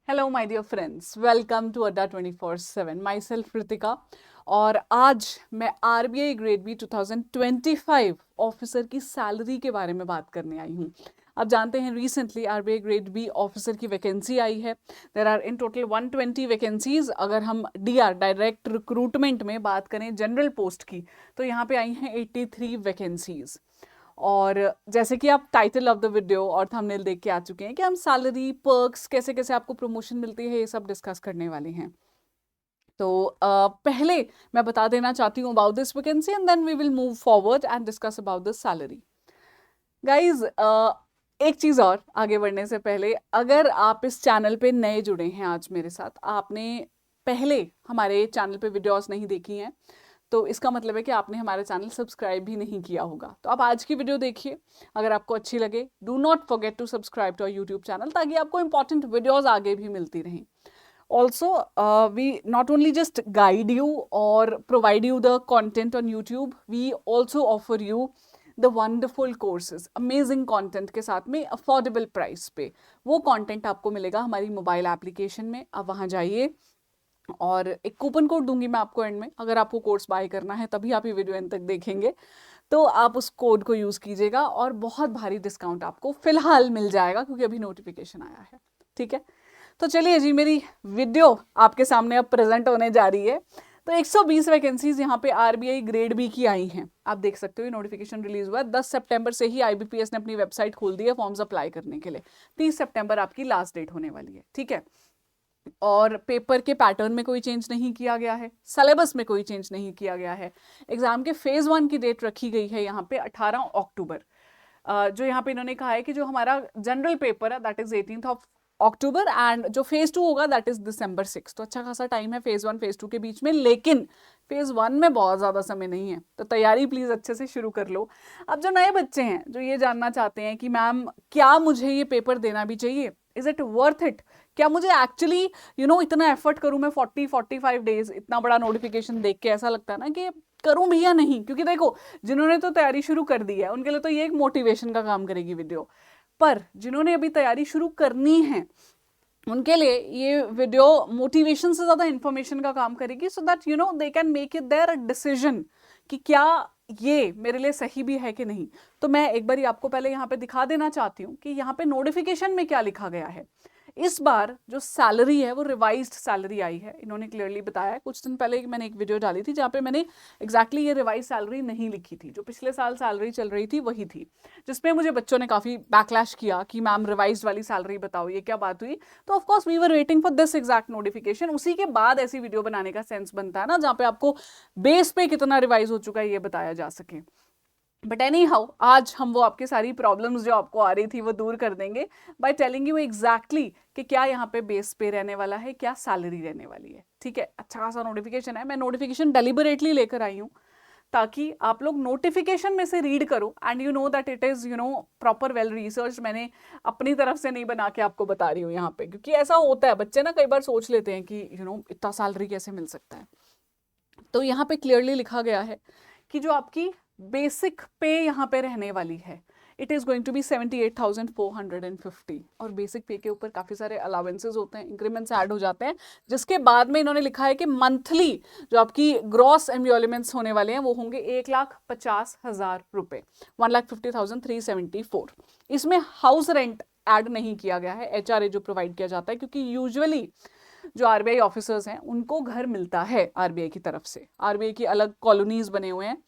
Hello my dear friends, welcome to Adda 24/7। Myself Kritika. और आज मैं आरबीआई ग्रेड बी 2025 ऑफिसर की सैलरी के बारे में बात करने आई हूँ। आप जानते हैं recently RBI grade B officer की वैकेंसी आई है। There are in total 120 vacancies. अगर हम डीआर डायरेक्ट रिक्रूटमेंट में बात करें जनरल पोस्ट की, तो यहाँ पे आई हैं 83 वैकेंसीज। और जैसे कि आप टाइटल ऑफ द वीडियो और थंबनेल देख के आ चुके हैं कि हम सैलरी पर्क्स कैसे कैसे आपको प्रमोशन मिलती है, ये सब डिस्कस करने वाले हैं। तो पहले मैं बता देना चाहती हूँ about this vacancy and then we will move forward and discuss about the salary. Guys, एक चीज और आगे बढ़ने से पहले, अगर आप इस चैनल पे नए जुड़े हैं आज मेरे साथ, आपने पहले हमारे चैनल पे वीडियोस नहीं देखी हैं, तो इसका मतलब है कि आपने हमारा चैनल सब्सक्राइब भी नहीं किया होगा। तो आप आज की वीडियो देखिए, अगर आपको अच्छी लगे do not forget to subscribe to our YouTube channel, ताकि आपको इंपॉर्टेंट वीडियोस आगे भी मिलती रहें। Also, we not only just guide you or provide you the content on YouTube, we also offer you the wonderful courses, amazing content के साथ में affordable price पे। वो content आपको मिलेगा हमारी मोबाइल एप्लीकेशन में। आप वहाँ जाइए और एक कूपन कोड दूंगी मैं आपको एंड में। अगर आपको कोर्स बाय करना है तभी आप ये वीडियो एंड तक देखेंगे, तो आप उस कोड को यूज कीजिएगा और बहुत भारी डिस्काउंट आपको फिलहाल मिल जाएगा, क्योंकि अभी नोटिफिकेशन आया है। ठीक है, तो चलिए जी, मेरी वीडियो आपके सामने अब प्रेजेंट होने जा रही है। तो 120 वैकेंसीज यहाँ पे आरबीआई ग्रेड बी की आई हैं। आप देख सकते हो नोटिफिकेशन रिलीज हुआ है 10 सितंबर से ही। आईबीपीएस ने अपनी वेबसाइट खोल दी है फॉर्म्स अप्लाई करने के लिए। 30 सितंबर आपकी लास्ट डेट होने वाली है। ठीक है, और पेपर के पैटर्न में कोई चेंज नहीं किया गया है, सिलेबस में कोई चेंज नहीं किया गया है। एग्जाम के फेज 1 की डेट रखी गई है यहाँ पे 18 अक्टूबर। जो यहाँ पे इन्होंने कहा है कि जो हमारा जनरल पेपर है दैट इज 18 अक्टूबर, एंड जो फेज 2 होगा दैट इज दिसंबर 6। तो अच्छा खासा टाइम है फेज 1 फेज 2 के बीच में, लेकिन फेज 1 में बहुत ज्यादा समय नहीं है, तो तैयारी प्लीज अच्छे से शुरू कर लो। अब जो नए बच्चे हैं जो ये जानना चाहते हैं कि मैम क्या मुझे ये पेपर देना भी चाहिए, इज इट वर्थ इट, क्या मुझे एक्चुअली इतना एफर्ट करूं मैं 45 डेज, इतना बड़ा नोटिफिकेशन देख के ऐसा लगता है ना कि करूं भी या नहीं। क्योंकि देखो, जिन्होंने तो तैयारी शुरू कर दी है उनके लिए तो ये एक मोटिवेशन का काम करेगी वीडियो, पर जिन्होंने अभी तैयारी शुरू करनी है उनके लिए ये वीडियो मोटिवेशन से ज्यादा इंफॉर्मेशन का काम करेगी, so that they can make it there decision कि क्या ये मेरे लिए सही भी है कि नहीं। तो मैं एक बार आपको पहले यहाँ पे दिखा देना चाहती हूँ कि यहाँ पे नोटिफिकेशन में क्या लिखा गया है। इस बार जो सैलरी है वो रिवाइज्ड सैलरी आई है, इन्होंने क्लियरली बताया है। कुछ दिन पहले मैंने एक वीडियो डाली थी जहाँ पे मैंने एग्जैक्टली ये रिवाइज सैलरी नहीं लिखी थी, जो पिछले साल सैलरी चल रही थी वही थी, जिसमें मुझे बच्चों ने काफी बैकलैश किया कि मैम रिवाइज वाली सैलरी बताओ, ये क्या बात हुई। तो of course we were waiting for this exact notification. उसी के बाद ऐसी वीडियो बनाने का सेंस बनता है ना, जहाँ पे आपको बेस पे कितना रिवाइज हो चुका है ये बताया जा सके। बट एनी हाउ, आज हम वो आपकी सारी प्रॉब्लम्स जो आपको आ रही थी वो दूर कर देंगे बाय टेलिंग यू एग्जैक्टली कि क्या यहाँ पे बेस पे रहने वाला है, क्या सैलरी रहने वाली है। ठीक है, अच्छा खासा नोटिफिकेशन है। मैं नोटिफिकेशन डेलिबरेटली लेकर आई हूँ ताकि आप लोग नोटिफिकेशन में से रीड करो and you know that it is proper well research. मैंने अपनी तरफ से नहीं बना के आपको बता रही हूँ यहाँ पे, क्योंकि ऐसा होता है, बच्चे ना कई बार सोच लेते हैं कि इतना सैलरी कैसे मिल सकता है। तो यहाँ पे क्लियरली लिखा गया है कि जो आपकी बेसिक पे यहाँ पे रहने वाली है, it is going to be 78,450। और बेसिक पे के ऊपर काफी सारे अलाउंसेस होते हैं, इंक्रीमेंट्स ऐड हो जाते हैं, जिसके बाद में इन्होंने लिखा है कि मंथली जो आपकी ग्रॉस एम्यूलेमेंट्स होने वाले हैं वो होंगे 1,50,000 रुपए, 1,50,374। इसमें हाउस रेंट ऐड नहीं किया गया है, एचआरए जो प्रोवाइड किया जाता है, क्योंकि यूजुअली जो आरबीआई ऑफिसर्स हैं उनको घर मिलता है आरबीआई की तरफ से। आरबीआई की अलग कॉलोनीज बने हुए हैं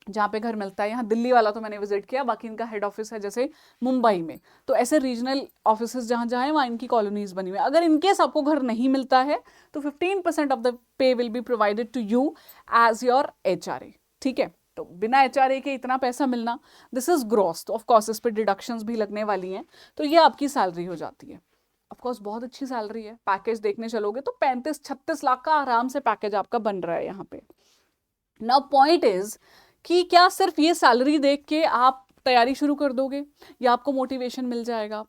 जहाँ पे घर मिलता है। यहाँ दिल्ली वाला तो मैंने विजिट किया, बाकी इनका हेड ऑफिस है जैसे मुंबई में, तो ऐसे रीजनल ऑफिस जहाँ जहाँ है वहाँ इनकी कॉलोनीज बनी हुई है। अगर इनकेस आपको घर नहीं मिलता है तो 15% of the pay will be provided to you as your HRA. ठीक है, तो बिना एचआरए के इतना पैसा मिलना, दिस इज ग्रॉस। तो ऑफकोर्स इस पर डिडक्शंस भी लगने वाली हैं, तो ये आपकी सैलरी हो जाती है। ऑफकोर्स बहुत अच्छी सैलरी है। पैकेज देखने चलोगे तो 35-36 लाख का आराम से पैकेज आपका बन रहा है यहाँ पे। नाउ पॉइंट इज कि क्या सिर्फ ये सैलरी देख के आप तैयारी शुरू कर दोगे या आपको मोटिवेशन मिल जाएगा?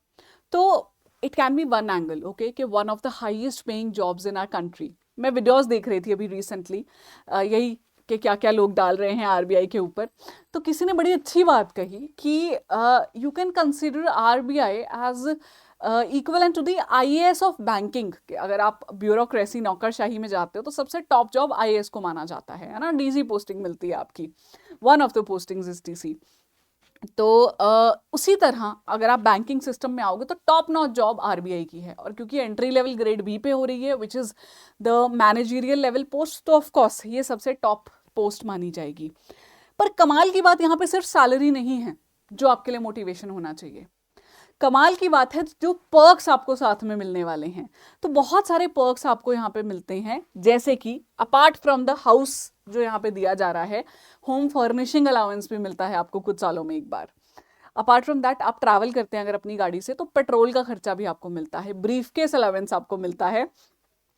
तो it can be one angle, okay, कि one of the highest paying jobs in our country. मैं वीडियोस देख रही थी अभी रिसेंटली, यही कि क्या क्या लोग डाल रहे हैं आरबीआई के ऊपर, तो किसी ने बड़ी अच्छी बात कही कि you can consider RBI as equivalent to the IAS of banking. अगर आप ब्यूरोक्रेसी नौकरशाही में जाते हो तो सबसे टॉप जॉब आईएएस को माना जाता है ना, डीसी पोस्टिंग मिलती है आपकी, one of the postings is DC. तो उसी तरह अगर आप बैंकिंग सिस्टम में आओगे तो टॉप नॉच जॉब आरबीआई की है, और क्योंकि एंट्री लेवल ग्रेड बी पे हो रही है which is the managerial level post, तो ऑफ कोर्स ये सबसे टॉप पोस्ट मानी जाएगी। पर कमाल की बात यहाँ पे सिर्फ सैलरी नहीं है जो आपके लिए मोटिवेशन होना चाहिए, कमाल की बात है जो पर्क्स आपको साथ में मिलने वाले हैं। तो बहुत सारे पर्क्स आपको यहाँ पे मिलते हैं, जैसे कि अपार्ट फ्रॉम द हाउस जो यहाँ पे दिया जा रहा है, होम फर्निशिंग अलाउंस भी मिलता है आपको कुछ सालों में एक बार। अपार्ट फ्रॉम दैट आप ट्रैवल करते हैं अगर अपनी गाड़ी से तो पेट्रोल का खर्चा भी आपको मिलता है, ब्रीफकेस अलाउंस आपको मिलता है,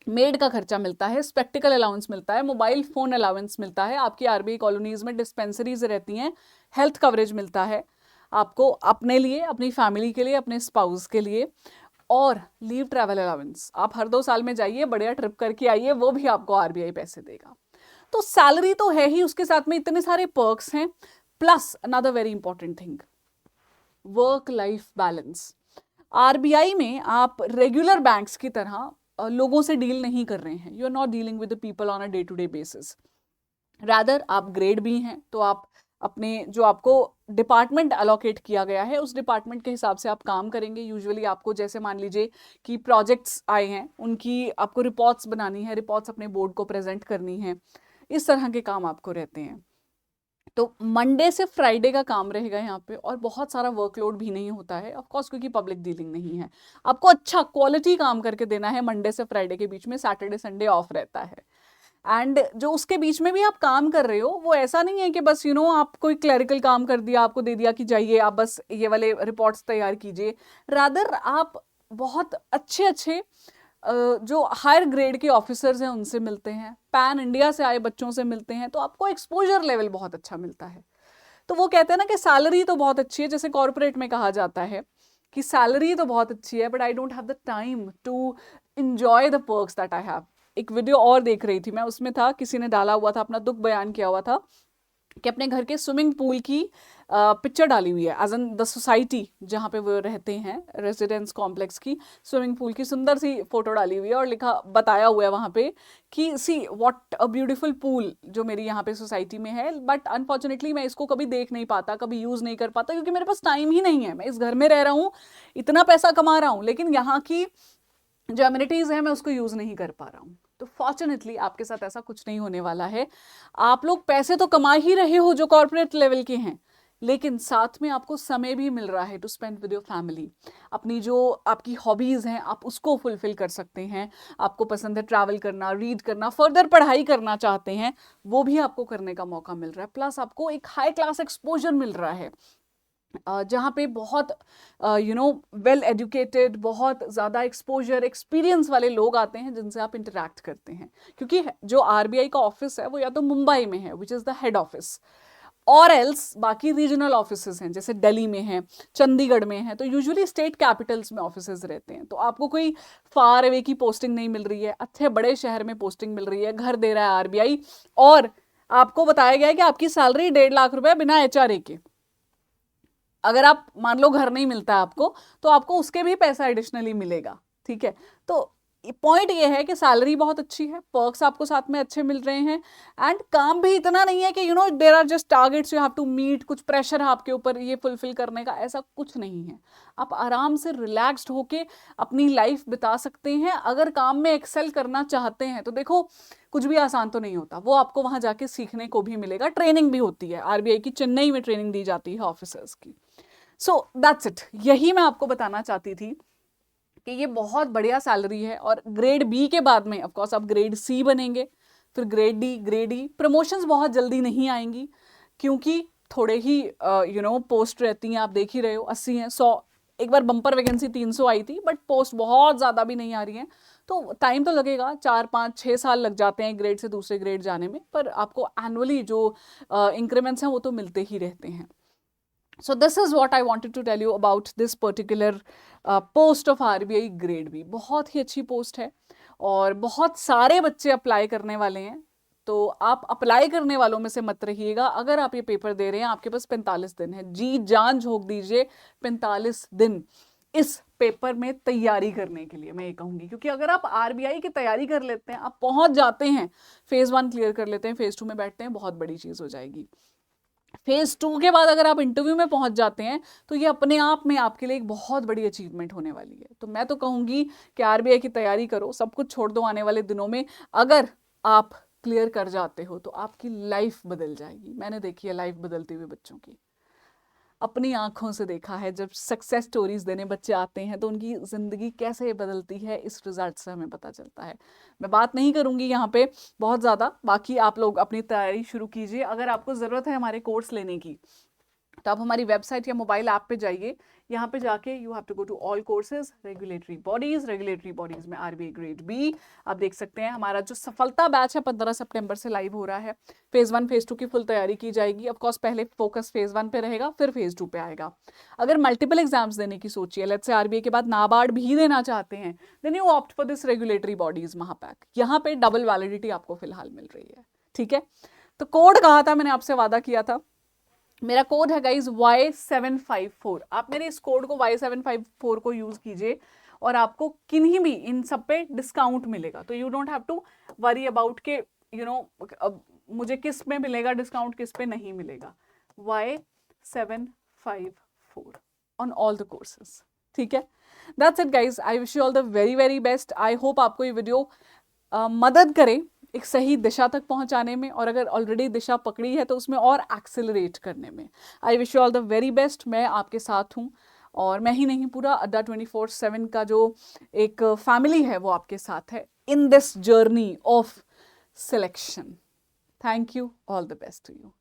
मेड का खर्चा मिलता है, स्पेक्टिकल अलाउंस मिलता है, मोबाइल फोन अलाउंस मिलता है, आपकी आरबीआई कॉलोनीज में डिस्पेंसरीज रहती हैं, हेल्थ कवरेज मिलता है आपको अपने लिए, अपनी फैमिली के लिए, अपने स्पाउस के लिए, और लीव ट्रैवल अलाउंस, आप हर 2 साल में जाइए बढ़िया ट्रिप करके आइए, वो भी आपको आरबीआई पैसे देगा। तो सैलरी तो है ही, उसके साथ में इतने सारे पर्क्स हैं, plus another very important thing, work life balance. RBI में आप रेगुलर बैंक्स की तरह लोगों से डील नहीं कर रहे हैं, you are not dealing with the people on a day to day basis, rather आप ग्रेड भी हैं तो आप अपने जो आपको डिपार्टमेंट अलोकेट किया गया है उस डिपार्टमेंट के हिसाब से आप काम करेंगे। यूजुअली आपको जैसे मान लीजिए कि प्रोजेक्ट्स आए हैं, उनकी आपको रिपोर्ट्स बनानी है, रिपोर्ट्स अपने बोर्ड को प्रेजेंट करनी है, इस तरह के काम आपको रहते हैं। तो मंडे से फ्राइडे का काम रहेगा यहाँ पे, और बहुत सारा वर्कलोड भी नहीं होता है ऑफ कोर्स, क्योंकि पब्लिक डीलिंग नहीं है। आपको अच्छा क्वालिटी काम करके देना है मंडे से फ्राइडे के बीच में, सैटरडे संडे ऑफ रहता है। एंड जो उसके बीच में भी आप काम कर रहे हो वो ऐसा नहीं है कि बस आप कोई क्लरिकल काम कर दिया, आपको दे दिया कि जाइए आप बस ये वाले रिपोर्ट्स तैयार कीजिए, रादर आप बहुत अच्छे अच्छे जो हायर ग्रेड के ऑफिसर्स हैं उनसे मिलते हैं, पैन इंडिया से आए बच्चों से मिलते हैं, तो आपको एक्सपोजर लेवल बहुत अच्छा मिलता है। तो वो कहते हैं ना कि सैलरी तो बहुत अच्छी है, जैसे कॉर्पोरेट में कहा जाता है कि सैलरी तो बहुत अच्छी है but I don't have the time to enjoy the perks that I have. एक वीडियो और देख रही थी मैं, उसमें था किसी ने डाला हुआ था, अपना दुख बयान किया हुआ था कि अपने घर के स्विमिंग पूल की पिक्चर डाली हुई है, एज एन द सोसाइटी जहाँ पे वो रहते हैं, रेजिडेंस कॉम्प्लेक्स की स्विमिंग पूल की सुंदर सी फोटो डाली हुई है, और लिखा बताया हुआ है वहाँ पे कि see what a beautiful pool जो मेरी यहाँ पे सोसाइटी में है, बट अनफॉर्चुनेटली मैं इसको कभी देख नहीं पाता, कभी यूज़ नहीं कर पाता, क्योंकि मेरे पास टाइम ही नहीं है। मैं इस घर में रह रहा हूँ, इतना पैसा कमा रहा हूँ, लेकिन यहाँ की जो एमिनिटीज है मैं उसको यूज नहीं कर पा रहा हूँ। तो फॉर्चुनेटली आपके साथ ऐसा कुछ नहीं होने वाला है। आप लोग पैसे तो कमा ही रहे हो जो कॉर्पोरेट लेवल के हैं, लेकिन साथ में आपको समय भी मिल रहा है to spend with your family. अपनी जो आपकी हॉबीज हैं आप उसको फुलफिल कर सकते हैं। आपको पसंद है ट्रैवल करना, रीड करना, फर्दर पढ़ाई करना चाहते हैं, वो भी आपको करने का मौका मिल रहा है। प्लस आपको एक हाई क्लास एक्सपोजर मिल रहा है, जहाँ पे बहुत वेल एजुकेटेड, बहुत ज़्यादा एक्सपोजर एक्सपीरियंस वाले लोग आते हैं जिनसे आप इंटरैक्ट करते हैं। क्योंकि जो आरबीआई का ऑफिस है वो या तो मुंबई में है which is the head office, और एल्स बाकी रीजनल ऑफिसेज हैं, जैसे दिल्ली में है, चंडीगढ़ में है, तो यूजुअली स्टेट कैपिटल्स में ऑफिसेज रहते हैं। तो आपको कोई फार अवे की पोस्टिंग नहीं मिल रही है, अच्छे बड़े शहर में पोस्टिंग मिल रही है, घर दे रहा है आरबीआई, और आपको बताया गया है कि आपकी सैलरी 1.5 लाख रुपए बिना एचआरए के। अगर आप मान लो घर नहीं मिलता है आपको, तो आपको उसके भी पैसा एडिशनली मिलेगा, ठीक है। तो पॉइंट ये है कि सैलरी बहुत अच्छी है, पर्क्स आपको साथ में अच्छे मिल रहे हैं, एंड काम भी इतना नहीं है कि there are just targets you have to meet, कुछ प्रेशर है आपके ऊपर ये फुलफिल करने का, ऐसा कुछ नहीं है। आप आराम से रिलैक्स्ड होके अपनी लाइफ बिता सकते हैं। अगर काम में एक्सेल करना चाहते हैं तो देखो कुछ भी आसान तो नहीं होता, वो आपको वहां जाके सीखने को भी मिलेगा, ट्रेनिंग भी होती है, आरबीआई की चेन्नई में ट्रेनिंग दी जाती है ऑफिसर्स की। सो दैट्स इट, यही मैं आपको बताना चाहती थी कि ये बहुत बढ़िया सैलरी है। और ग्रेड बी के बाद में ऑफ कोर्स आप ग्रेड सी बनेंगे, फिर ग्रेड डी, ग्रेड ई। प्रमोशंस बहुत जल्दी नहीं आएंगी क्योंकि थोड़े ही पोस्ट रहती हैं, आप देख ही रहे हो 80 हैं, 100, एक बार बम्पर वैकेंसी 300 आई थी, बट पोस्ट बहुत ज़्यादा भी नहीं आ रही हैं, तो टाइम तो लगेगा, 4, 5, 6 साल लग जाते हैं ग्रेड से दूसरे ग्रेड जाने में, पर आपको एनुअली जो इंक्रीमेंट्स हैं वो तो मिलते ही रहते हैं। So this is what I wanted to tell you about this particular post of RBI grade B। बहुत ही अच्छी पोस्ट है और बहुत सारे बच्चे अप्लाई करने वाले हैं, तो आप अप्लाई करने वालों में से मत रहिएगा। अगर आप ये पेपर दे रहे हैं, आपके पास 45 दिन है, जी जान झोंक दीजिए 45 दिन इस पेपर में तैयारी करने के लिए, मैं ये कहूंगी। क्योंकि अगर आप आरबीआई की तैयारी कर लेते हैं, आप पहुंच जाते हैं, फेज 1 क्लियर कर लेते हैं, फेज 2 में बैठते हैं, बहुत बड़ी चीज हो जाएगी। फेज 2 के बाद अगर आप इंटरव्यू में पहुंच जाते हैं तो ये अपने आप में आपके लिए एक बहुत बड़ी अचीवमेंट होने वाली है। तो मैं तो कहूंगी कि आरबीआई की तैयारी करो, सब कुछ छोड़ दो आने वाले दिनों में। अगर आप क्लियर कर जाते हो तो आपकी लाइफ बदल जाएगी। मैंने देखी है लाइफ बदलती हुई बच्चों की, अपनी आंखों से देखा है। जब सक्सेस स्टोरीज देने बच्चे आते हैं तो उनकी जिंदगी कैसे बदलती है, इस रिजल्ट से हमें पता चलता है। मैं बात नहीं करूंगी यहाँ पे बहुत ज़्यादा, बाकी आप लोग अपनी तैयारी शुरू कीजिए। अगर आपको ज़रूरत है हमारे कोर्स लेने की तो आप हमारी वेबसाइट या मोबाइल ऐप पे जाइए, यहाँ पे जाके you have to go to all courses, regulatory bodies में आरबीआई ग्रेड बी। आप देख सकते हैं हमारा जो सफलता बैच है 15 सितंबर से लाइव हो रहा है। फेज 1 फेज 2 की फुल तैयारी की जाएगी। ऑफकोर्स पहले फोकस फेज 1 पे रहेगा, फिर फेज 2 पे आएगा। अगर मल्टीपल एग्जाम्स देने की सोचिए, लेट्स से आरबीआई के बाद नाबार्ड भी देना चाहते हैं, then you opt for this regulatory bodies महापैक। यहाँ पे डबल वैलिडिटी आपको फिलहाल मिल रही है, ठीक है। तो कोड कहा था, मैंने आपसे वादा किया था, मेरा कोड है गाइज Y754। आप मेरे इस कोड को Y754 को यूज कीजिए और आपको किन्हीं भी इन सब पे डिस्काउंट मिलेगा। तो you don't have to worry about के मुझे किस में मिलेगा डिस्काउंट, किस पे नहीं मिलेगा। Y754 on all the courses, ठीक है। That's it guys, I wish you all the very very best. I hope आपको ये वीडियो मदद करे एक सही दिशा तक पहुंचाने में, और अगर ऑलरेडी दिशा पकड़ी है तो उसमें और एक्सेलरेट करने में। I wish you all the very best. मैं आपके साथ हूं, और मैं ही नहीं, पूरा अड्डा 24/7 का जो एक फैमिली है वो आपके साथ है in this journey of selection. Thank you, all the best to you.